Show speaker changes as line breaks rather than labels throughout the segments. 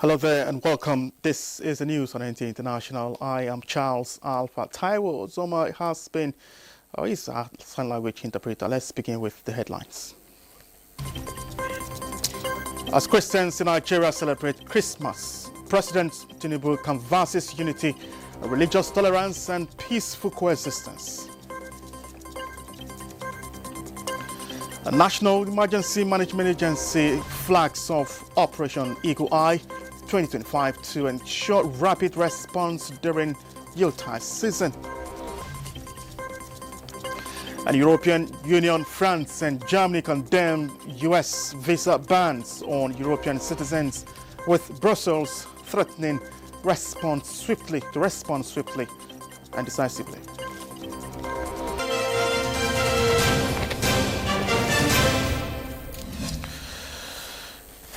Hello there and welcome. This is the news on NT International. I am Charles Alpha. Taiwo Zoma has been, he's a sign language interpreter. Let's begin with the headlines. As Christians in Nigeria celebrate Christmas, President Tinubu canvasses unity, religious tolerance and peaceful coexistence. A National Emergency Management Agency flags off Operation Eagle Eye 2025 to ensure rapid response during Yuletide season. And European Union, France and Germany condemn US visa bans on European citizens, with Brussels threatening to respond swiftly and decisively.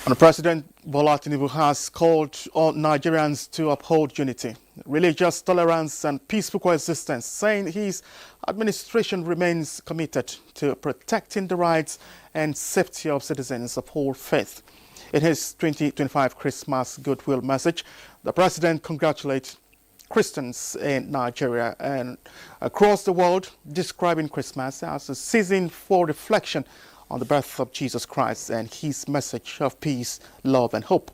And President Bola Tinubu has called on Nigerians to uphold unity, religious tolerance and peaceful coexistence, saying his administration remains committed to protecting the rights and safety of citizens of all faith. In his 2025 Christmas goodwill message, the president congratulates Christians in Nigeria and across the world, describing Christmas as a season for reflection on the birth of Jesus Christ and his message of peace, love and hope.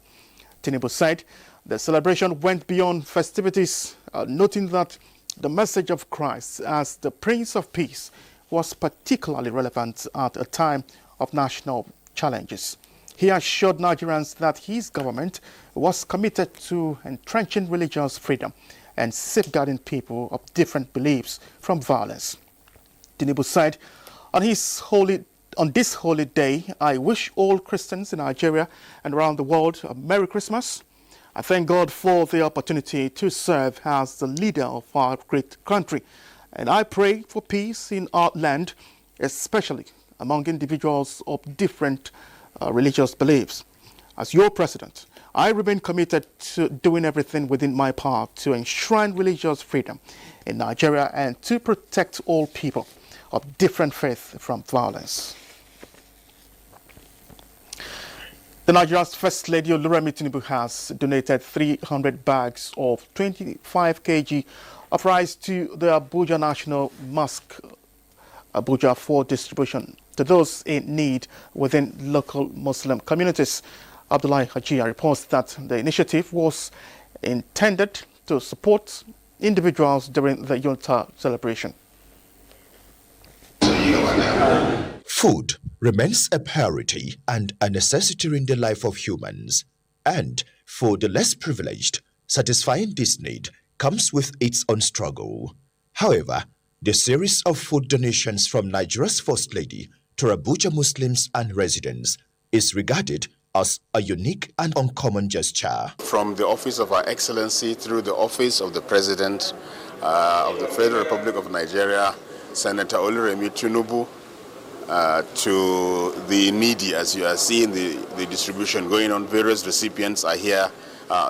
Tinubu said the celebration went beyond festivities, noting that the message of Christ as the Prince of Peace was particularly relevant at a time of national challenges. He assured Nigerians that his government was committed to entrenching religious freedom and safeguarding people of different beliefs from violence. Tinubu said, on this holy day, I wish all Christians in Nigeria and around the world a Merry Christmas. I thank God for the opportunity to serve as the leader of our great country. And I pray for peace in our land, especially among individuals of different religious beliefs. As your president, I remain committed to doing everything within my power to enshrine religious freedom in Nigeria and to protect all people of different faith from violence. The Nigeria's First Lady Oluremi Tinubu has donated 300 bags of 25 kg of rice to the Abuja National Mosque, Abuja, for distribution to those in need within local Muslim communities. Abdullahi Hajia reports that the initiative was intended to support individuals during the Yuletide celebration.
Food remains a priority and a necessity in the life of humans. And for the less privileged, satisfying this need comes with its own struggle. However, the series of food donations from Nigeria's First Lady to Abuja Muslims and residents is regarded as a unique and uncommon gesture.
From the Office of Our Excellency through the Office of the President of the Federal Republic of Nigeria, Senator Oluremi Tinubu, to the needy, as you are seeing the distribution going on. Various recipients are here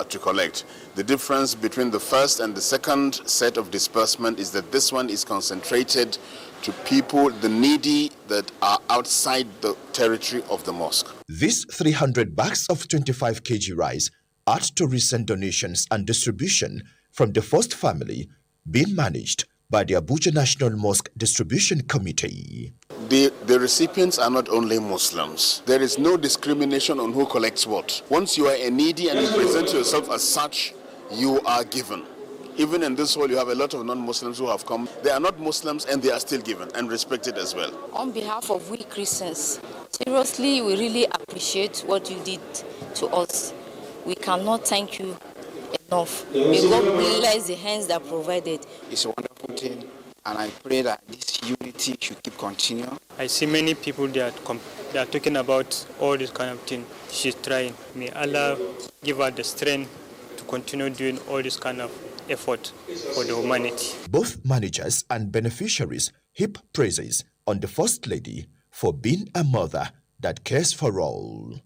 to collect. The difference between the first and the second set of disbursement is that this one is concentrated to people, the needy, that are outside the territory of the mosque.
These 300 bags of 25 kg rice add to recent donations and distribution from the first family being managed by the Abuja National Mosque Distribution Committee.
The recipients are not only Muslims. There is no discrimination on who collects what. Once you are a needy and you present yourself as such, you are given. Even in this hall, you have a lot of non-Muslims who have come. They are not Muslims and they are still given and respected as well.
On behalf of we Christians, seriously, we really appreciate what you did to us. We cannot thank you enough. May God bless the hands that provided.
It's a wonderful thing, and I pray that this unity should keep continuing.
I see many people they are talking about all this kind of thing. She's trying. May Allah give her the strength to continue doing all this kind of effort for the humanity.
Both managers and beneficiaries heap praises on the First Lady for being a mother that cares for all.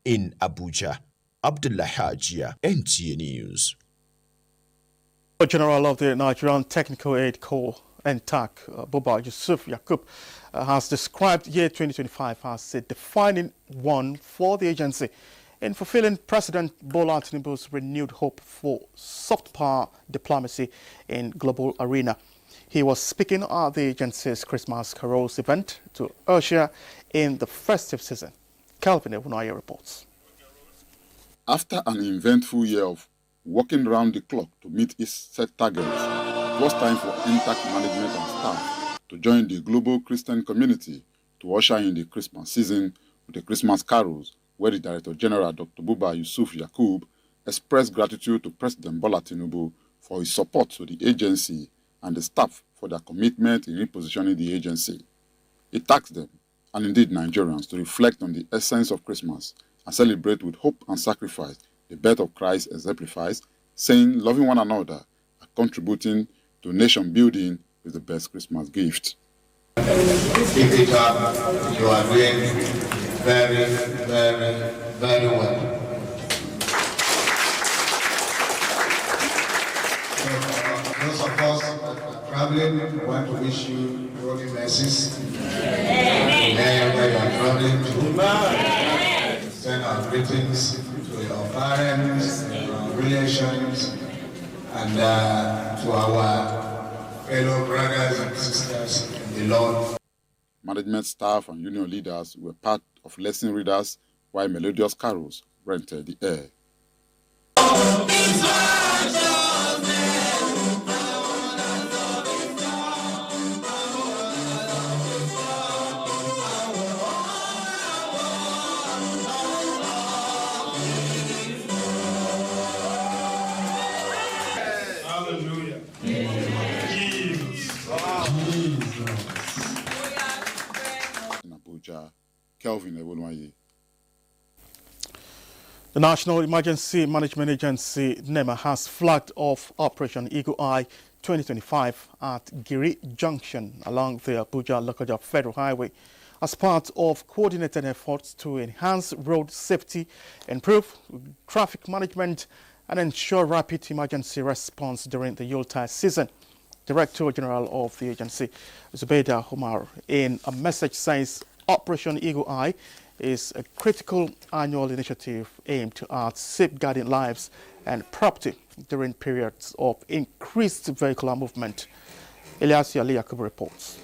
In Abuja, Abdullah Hajia, NTA News.
General of the Nigerian Technical Aid Corps, NTAC, Buba Yusuf Yakub, has described year 2025 as a defining one for the agency in fulfilling President Bola Tinubu's renewed hope for soft power diplomacy in global arena. He was speaking at the agency's Christmas Carols event to usher in the festive season. Calvin Ewunaye reports.
After an eventful year of working round the clock to meet its set targets, it was time for intact management and staff to join the global Christian community to usher in the Christmas season with the Christmas carols, where the Director General Dr. Buba Yusuf Yakub expressed gratitude to President Bola Tinubu for his support to the agency and the staff for their commitment in repositioning the agency. He tasked them, and indeed Nigerians, to reflect on the essence of Christmas and celebrate with hope and sacrifice the birth of Christ exemplifies, saying loving one another and contributing to nation building is the best Christmas gift.
Keep it up. You are doing very, very, very well. Those of us that are traveling, we want to wish you holy mercies. Wherever you are traveling to, send our greetings to your parents, your relations, and to our fellow brothers and sisters in the Lord.
Management staff and union leaders were part of lesson readers while melodious carols rented the air.
Hallelujah.
In Abuja, Kelvin Ewunaye.
The National Emergency Management Agency, NEMA, has flagged off Operation Eagle Eye 2025 at Giri Junction along the Abuja-Lokoja Federal Highway as part of coordinated efforts to enhance road safety, improve traffic management, and ensure rapid emergency response during the Yuletide season. Director General of the agency, Zubaida Umar, in a message says Operation Eagle Eye is a critical annual initiative aimed at safeguarding lives and property during periods of increased vehicular movement. Elias Ali Yakub reports.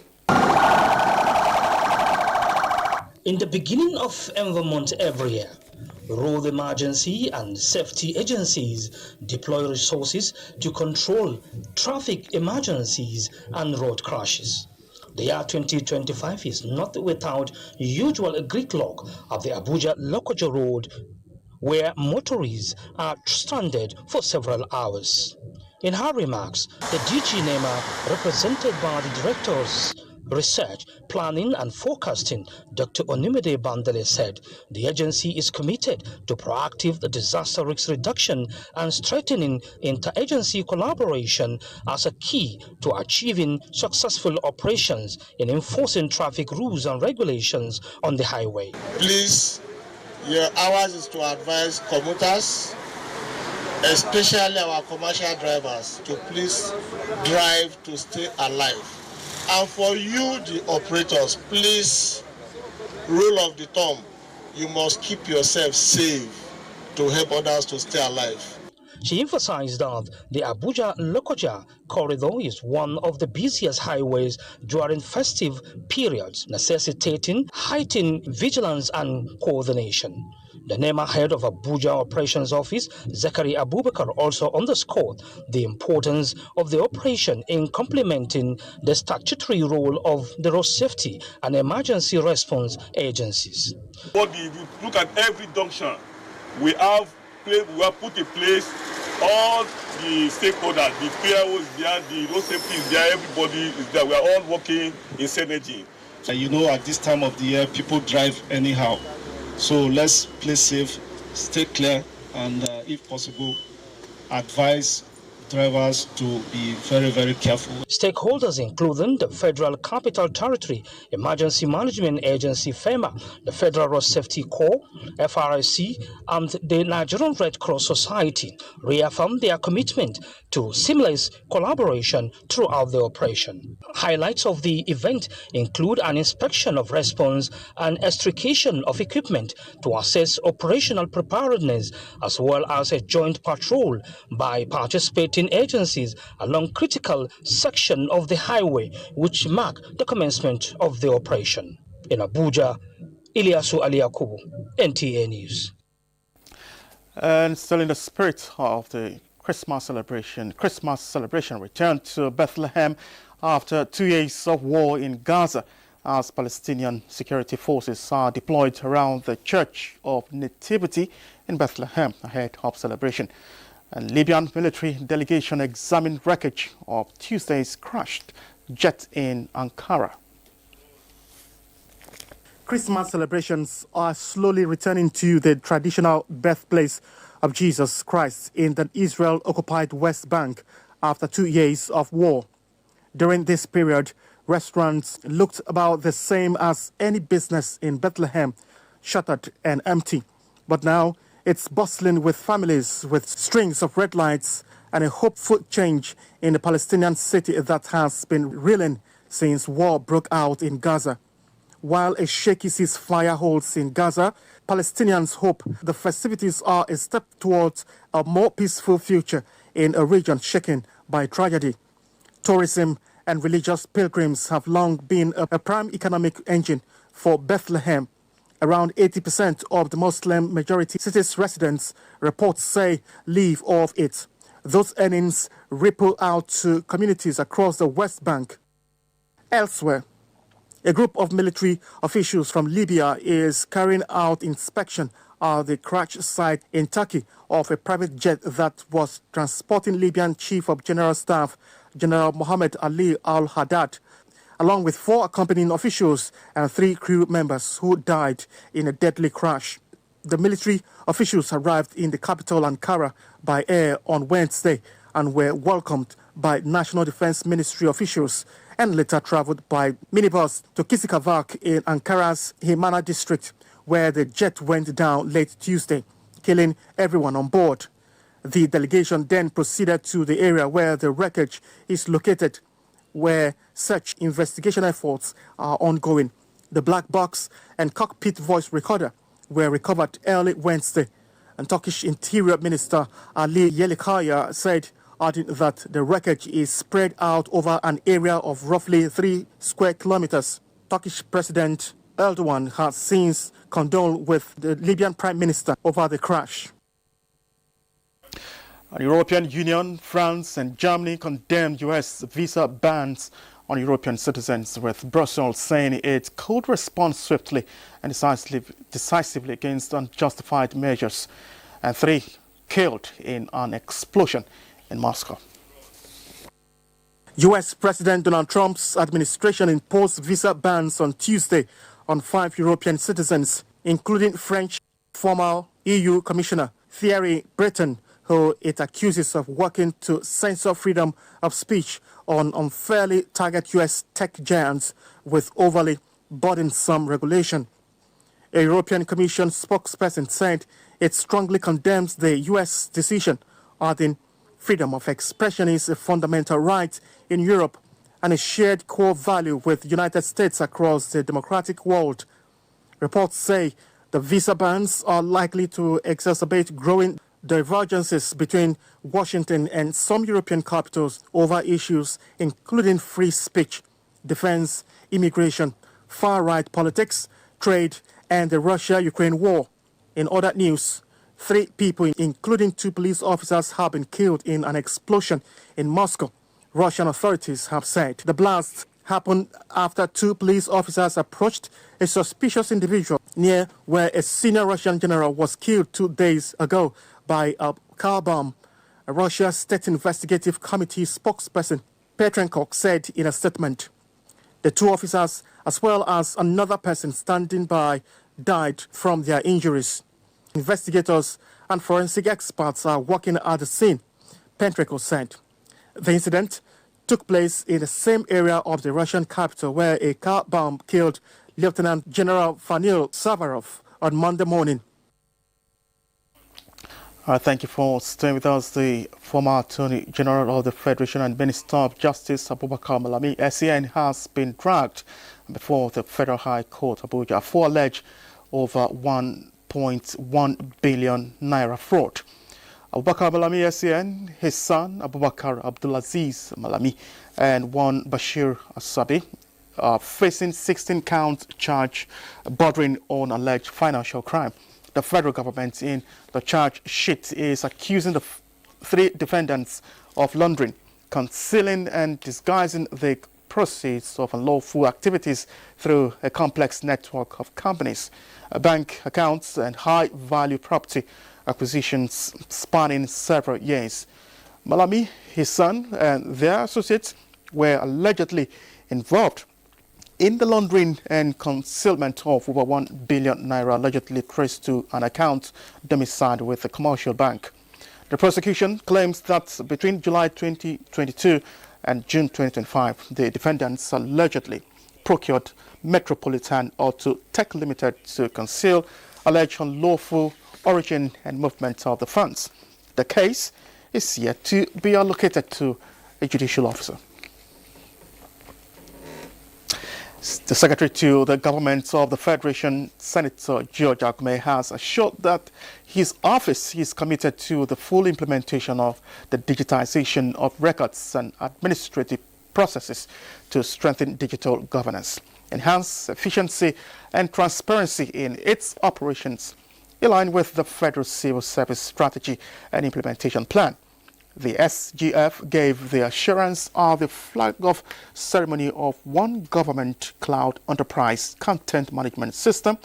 In the beginning of every month every year, road emergency and safety agencies deploy resources to control traffic emergencies and road crashes. The year 2025 is not without usual gridlock at the Abuja-Lokoja Road, where motorists are stranded for several hours. In her remarks, the DG NEMA, represented by the Directors Research, Planning and Forecasting, Dr. Onimide Bandele, said the agency is committed to proactive disaster risk reduction and strengthening interagency collaboration as a key to achieving successful operations in enforcing traffic rules and regulations on the highway.
Please, your hours is to advise commuters, especially our commercial drivers, to please drive to stay alive. And for you, the operators, please, rule of the thumb, you must keep yourself safe to help others to stay alive.
She emphasized that the Abuja-Lokoja corridor is one of the busiest highways during festive periods, necessitating heightened vigilance and coordination. The NEMA head of Abuja Operations Office, Zakari Abubakar, also underscored the importance of the operation in complementing the statutory role of the road safety and emergency response agencies.
But if you look at every junction, we have put in place all the stakeholders, the PRO is there, the road safety is there, everybody is there. We are all working in synergy.
You know, at this time of the year, people drive anyhow. So let's play safe, stay clear, and if possible, advise drivers to be very, very careful.
Stakeholders including the Federal Capital Territory Emergency Management Agency FEMA, the Federal Road Safety Corps, FRIC, and the Nigerian Red Cross Society reaffirmed their commitment to seamless collaboration throughout the operation. Highlights of the event include an inspection of response and extrication of equipment to assess operational preparedness, as well as a joint patrol by participating agencies along critical section of the highway, which mark the commencement of the operation. In Abuja, Ilyasu Aliyakubu, NTA News.
And still in the spirit of the Christmas celebration returned to Bethlehem after 2 years of war in Gaza, as Palestinian security forces are deployed around the Church of Nativity in Bethlehem ahead of celebration. A Libyan military delegation examined wreckage of Tuesday's crashed jet in Ankara. Christmas celebrations are slowly returning to the traditional birthplace of Jesus Christ in the Israel-occupied West Bank after 2 years of war. During this period, restaurants looked about the same as any business in Bethlehem, shuttered and empty. But now, it's bustling with families, with strings of red lights and a hopeful change in the Palestinian city that has been reeling since war broke out in Gaza. While a shaky ceasefire holds in Gaza, Palestinians hope the festivities are a step towards a more peaceful future in a region shaken by tragedy. Tourism and religious pilgrims have long been a prime economic engine for Bethlehem. Around 80% of the Muslim-majority city's residents, reports say, live off it. Those earnings ripple out to communities across the West Bank. Elsewhere, a group of military officials from Libya is carrying out inspection at the crash site in Turkey of a private jet that was transporting Libyan Chief of General Staff General Mohammed Ali al-Haddad, along with 4 accompanying officials and 3 crew members who died in a deadly crash. The military officials arrived in the capital Ankara by air on Wednesday and were welcomed by National Defense Ministry officials and later traveled by minibus to Kisikavak in Ankara's Himana district, where the jet went down late Tuesday, killing everyone on board. The delegation then proceeded to the area where the wreckage is located, where search investigation efforts are ongoing. The black box and cockpit voice recorder were recovered early Wednesday, and Turkish Interior Minister Ali Yerlikaya said, adding that the wreckage is spread out over an area of roughly 3 square kilometers. Turkish President Erdogan has since condoled with the Libyan Prime Minister over the crash. The European Union, France and Germany condemned U.S. visa bans on European citizens, with Brussels saying it could respond swiftly and decisively against unjustified measures, and 3 killed in an explosion in Moscow. U.S. President Donald Trump's administration imposed visa bans on Tuesday on 5 European citizens, including French former EU Commissioner Thierry Breton, who it accuses of working to censor freedom of speech on unfairly target U.S. tech giants with overly burdensome regulation. A European Commission spokesperson said it strongly condemns the U.S. decision, adding, freedom of expression is a fundamental right in Europe and a shared core value with the United States across the democratic world. Reports say the visa bans are likely to exacerbate growing divergences between Washington and some European capitals over issues including free speech, defense, immigration, far-right politics, trade, and the Russia-Ukraine war. In other news, 3 people, including 2 police officers, have been killed in an explosion in Moscow, Russian authorities have said. The blast happened after 2 police officers approached a suspicious individual near where a senior Russian general was killed 2 days ago by a car bomb. A Russia State Investigative Committee spokesperson Petrenkov said in a statement. The 2 officers, as well as another person standing by, died from their injuries. Investigators and forensic experts are working at the scene, Petrenkov said. The incident took place in the same area of the Russian capital where a car bomb killed Lieutenant General Vanil Savarov on Monday morning. Thank you for staying with us. The former Attorney General of the Federation and Minister of Justice, Abubakar Malami, SEN, has been dragged before the Federal High Court, Abuja, for alleged over 1.1 billion naira fraud. Abubakar Malami, SEN, his son, Abubakar Abdulaziz Malami, and one Bashir Asabi, are facing 16-count charge bordering on alleged financial crime. The federal government in the charge sheet is accusing the three defendants of laundering, concealing and disguising the proceeds of unlawful activities through a complex network of companies, bank accounts and high-value property acquisitions spanning several years. Malami, his son, and their associates were allegedly involved in the laundering and concealment of over 1 billion naira allegedly traced to an account domiciled with a commercial bank. The prosecution claims that between July 2022 and June 2025, the defendants allegedly procured Metropolitan Auto Tech Limited to conceal alleged unlawful origin and movement of the funds. The case is yet to be allocated to a judicial officer. The Secretary to the Government of the Federation, Senator George Akume, has assured that his office is committed to the full implementation of the digitization of records and administrative processes to strengthen digital governance, enhance efficiency and transparency in its operations, in line with the Federal Civil Service Strategy and Implementation Plan. The SGF gave the assurance of the flag-off ceremony of One Government Cloud Enterprise Content Management System,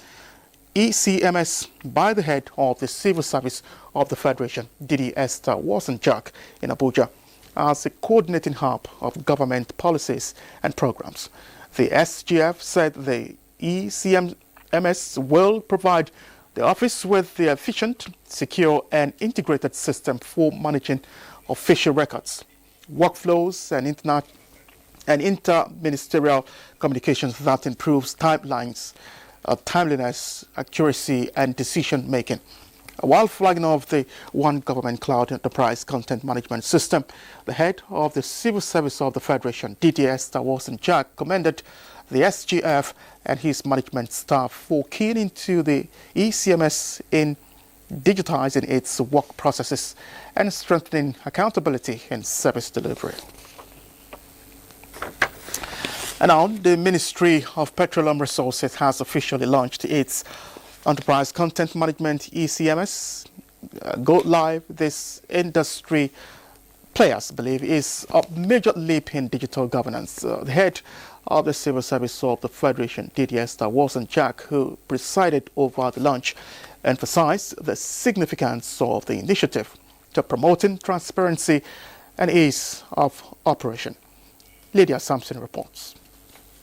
ECMS, by the head of the Civil Service of the Federation, Didi Esther Wasenjak, in Abuja, as a coordinating hub of government policies and programs. The SGF said the ECMS will provide the office with the efficient, secure and integrated system for managing official records, workflows and inter-ministerial communications that improves timelines, timeliness, accuracy and decision making. While flagging off the One Government Cloud Enterprise Content Management System, the head of the Civil Service of the Federation, DDS Tawarson Jack, commended the SGF and his management staff for keying into the ECMS in digitizing its work processes and strengthening accountability in service delivery. And now, the Ministry of Petroleum Resources has officially launched its Enterprise Content Management ECMS. Go live, this industry players believe is a major leap in digital governance. The head of the Civil Service of the Federation, DDS Tawarson Jack, who presided over the launch, emphasized the significance of the initiative to promoting transparency and ease of operation. Lydia Sampson reports.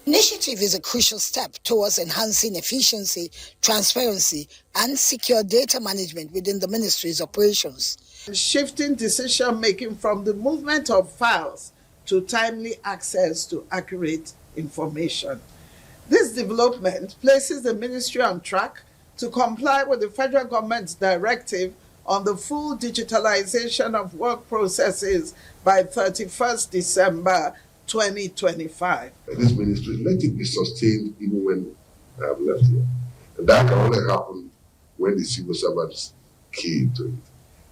Initiative is a crucial step towards enhancing efficiency, transparency, and secure data management within the ministry's operations.
Shifting decision-making from the movement of files to timely access to accurate information. This development places the ministry on track to comply with the federal government's directive on the full digitalization of work processes by 31st December 2025.
This ministry, let it be sustained even when I have left here. And that can only happen when the civil servants key to it.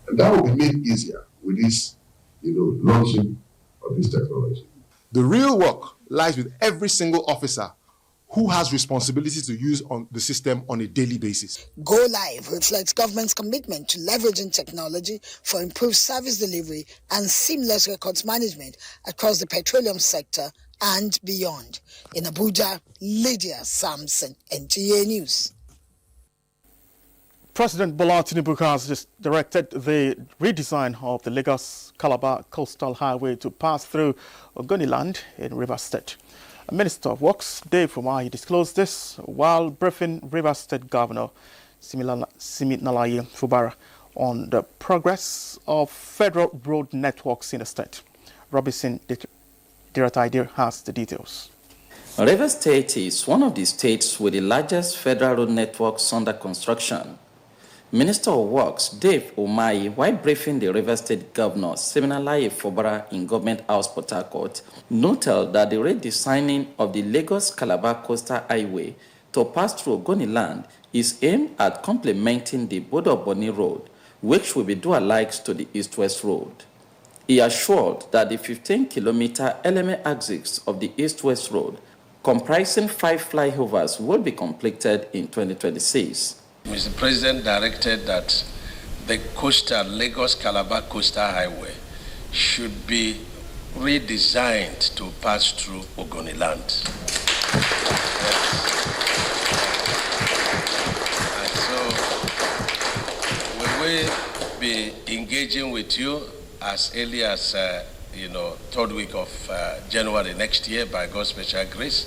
And that will be made easier with this, launching of this technology.
The real work lies with every single officer who has responsibility to use the system on a daily basis.
Go Live reflects government's commitment to leveraging technology for improved service delivery and seamless records management across the petroleum sector and beyond. In Abuja, Lydia Sampson, NTA News.
President Bola Tinubu has just directed the redesign of the Lagos-Calabar Coastal Highway to pass through Ogoniland in Rivers State. Minister of Works, Dave Umahi, disclosed this while briefing Rivers State Governor Siminalayi Fubara on the progress of federal road networks in the state. Robinson Dirataide has the details.
Rivers State is one of the states with the largest federal road networks under construction. Minister of Works Dave Umahi, while briefing the Rivers State Governor Siminalayi Fubara in Government House Port Harcourt, noted that the redesigning of the Lagos-Calabar Coastal Highway to pass through Ogoniland is aimed at complementing the Bodo-Boni Road, which will be dual-likes to the East-West Road. He assured that the 15-kilometer LMA axis of the East-West Road, comprising 5 flyovers, will be completed in 2026.
Mr. President directed that the Lagos-Calabar Coastal Highway should be redesigned to pass through Ogoniland. And so we will be engaging with you as early as, third week of January next year by God's special grace,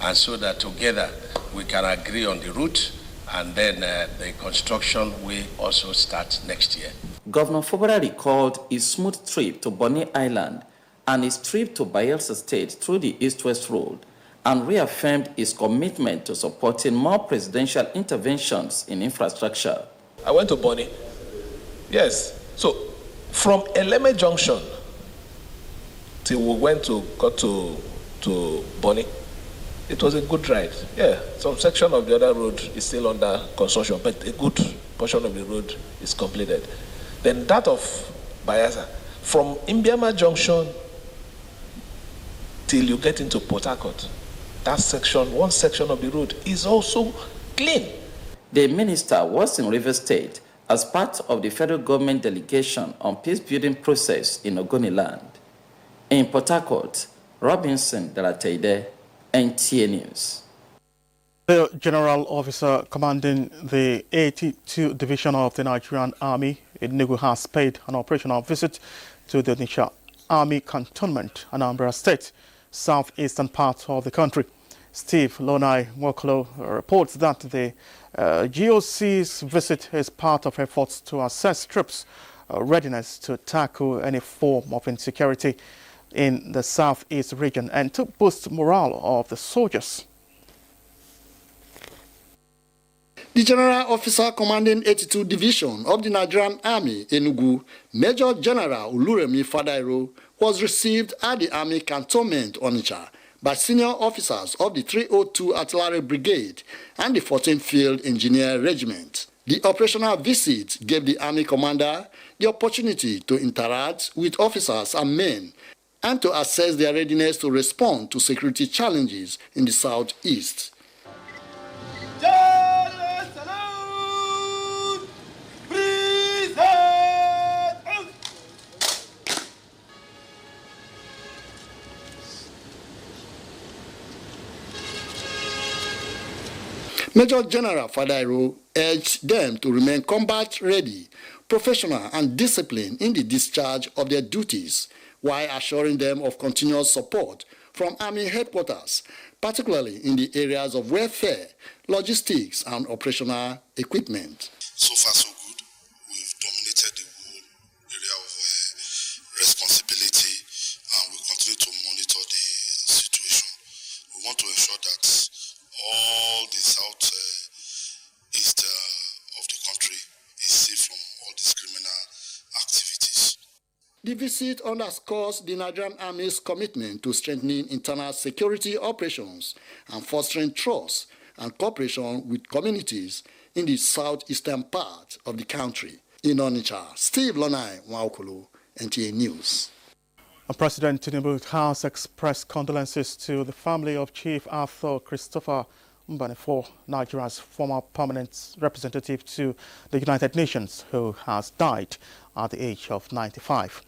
and so that together we can agree on the route, and then the construction will also start next year.
Governor Fubara recalled his smooth trip to Bonny Island and his trip to Bayelsa State through the East-West Road, and reaffirmed his commitment to supporting more presidential interventions in infrastructure.
I went to Bonny. Yes. So from Eleme Junction till we got to Bonny, it was a good ride. Yeah, some section of the other road is still under construction, but a good portion of the road is completed. Then that of Bayelsa, from Imbiama Junction till you get into Port Harcourt, that section, one section of the road is also clean.
The minister was in Rivers State as part of the federal government delegation on peace-building process in Ogoniland. In Port Harcourt, Robinson Dirataide, NTA News.
The general officer commanding the 82 Division of the Nigerian Army in Enugu has paid an operational visit to the Onitsha Army Cantonment, Anambra State, southeastern part of the country. Steve Lonai Nwokolo reports that the GOC's visit is part of efforts to assess troops' readiness to tackle any form of insecurity in the southeast region and to boost morale of the soldiers.
The General Officer commanding 82 Division of the Nigerian Army, Enugu, Major General Oluremi Fadairo, was received at the Army Cantonment Onitsha by senior officers of the 302 Artillery Brigade and the 14th Field Engineer Regiment. The operational visit gave the Army Commander the opportunity to interact with officers and men and to assess their readiness to respond to security challenges in the southeast. Major General Fadairo urged them to remain combat-ready, professional and disciplined in the discharge of their duties, while assuring them of continuous support from Army headquarters, particularly in the areas of welfare, logistics, and operational equipment.
So far, so good. We've dominated the whole area of responsibility, and we continue to monitor the situation. We want to ensure that all the southeast of the country is safe from all these criminal activities.
The visit underscores the Nigerian Army's commitment to strengthening internal security operations and fostering trust and cooperation with communities in the southeastern part of the country. In Onitsha, Steve Lonai Nwokolo, NTA News.
President Tinubu has expressed condolences to the family of Chief Arthur Christopher Mbanefo, Nigeria's former permanent representative to the United Nations, who has died at the age of 95.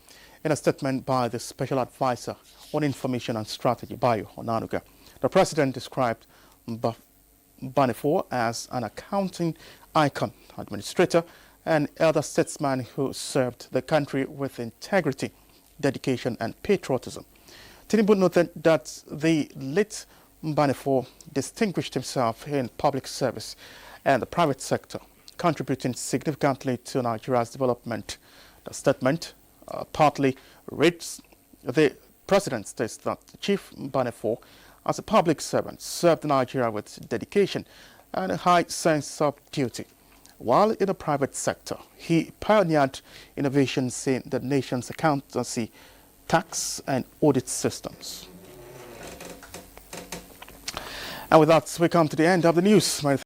In a statement by the Special Advisor on Information and Strategy, Bayo Onanuga, the President described Mbanefo as an accounting icon, administrator, and elder statesman who served the country with integrity, dedication, and patriotism. Tinubu noted that the late Mbanefo distinguished himself in public service and the private sector, contributing significantly to Nigeria's development. The statement partly reads The president states that Chief Banefo, as a public servant, served Nigeria with dedication and a high sense of duty. While in the private sector, he pioneered innovations in the nation's accountancy, tax and audit systems. And with that, we come to the end of the news.